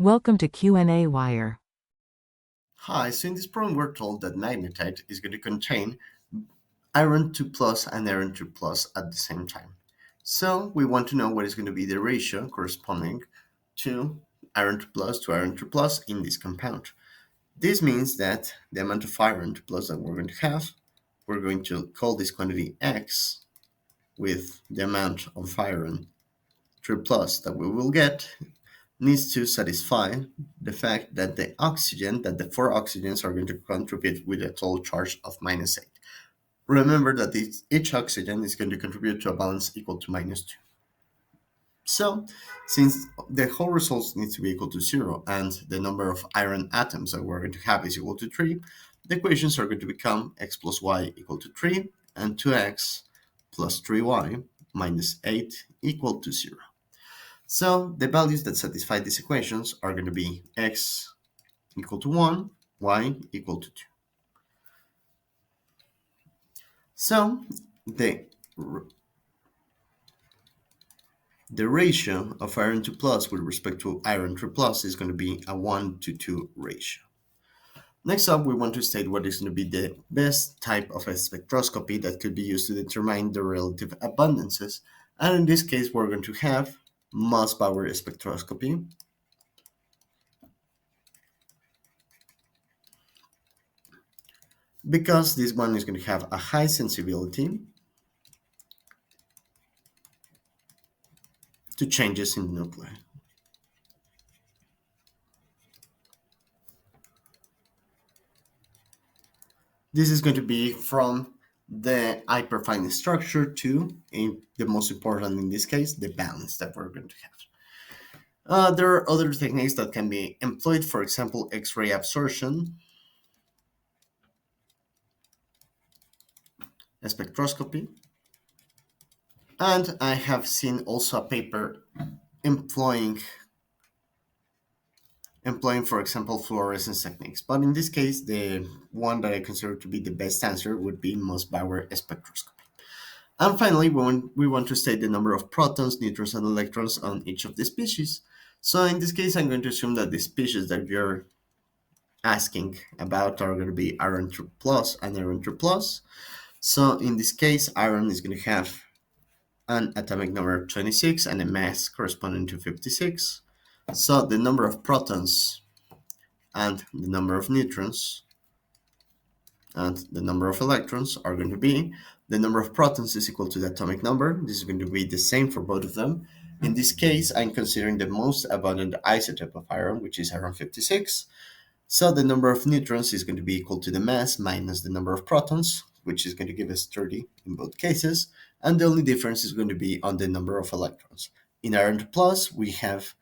Welcome to qnawire. Hi, so in this problem we're told that magnetite is going to contain iron 2 plus and iron 2 plus at the same time. So we want to know what is going to be the ratio corresponding to iron 2 plus to iron 2 plus in this compound. This means that the amount of iron 2 plus that we're going to have, we're going to call this quantity X with the amount of iron 3 plus that we will get needs to satisfy the fact that the four oxygens are going to contribute with a total charge of -8. Remember that each oxygen is going to contribute to a balance equal to -2. So, since the whole result needs to be equal to 0 and the number of iron atoms that we're going to have is equal to 3, the equations are going to become x plus y equal to 3 and 2x plus 3y minus 8 equal to 0. So the values that satisfy these equations are going to be x equal to 1, y equal to 2. So the, the ratio of iron 2 plus with respect to iron 3 plus is going to be a 1 to 2 ratio. Next up, we want to state what is going to be the best type of a spectroscopy that could be used to determine the relative abundances. And in this case, we're going to have mass power spectroscopy, because this one is going to have a high sensibility to changes in the nuclei. This is going to be from the hyperfine structure to, the most important in this case, the balance that we're going to have. There are other techniques that can be employed, for example, X-ray absorption, spectroscopy, and I have seen also a paper employing for example, fluorescence techniques. But in this case, the one that I consider to be the best answer would be mass power spectroscopy. And finally, we want to state the number of protons, neutrons, and electrons on each of the species. So in this case, I'm going to assume that the species that you're asking about are going to be iron 2 plus and iron 2 plus. So in this case, iron is going to have an atomic number 26 and a mass corresponding to 56. So the number of protons and the number of neutrons and the number of electrons are going to be, the number of protons is equal to the atomic number. This is going to be the same for both of them. In this case, I'm considering the most abundant isotope of iron, which is iron 56. So the number of neutrons is going to be equal to the mass minus the number of protons, which is going to give us 30 in both cases. And the only difference is going to be on the number of electrons. In iron 2 plus, we have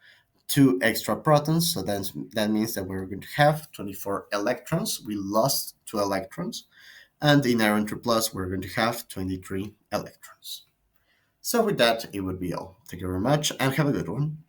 2 extra protons, so that means that we're going to have 24 electrons. We lost 2 electrons. And in iron 2 plus, we're going to have 23 electrons. So with that, it would be all. Thank you very much and have a good one.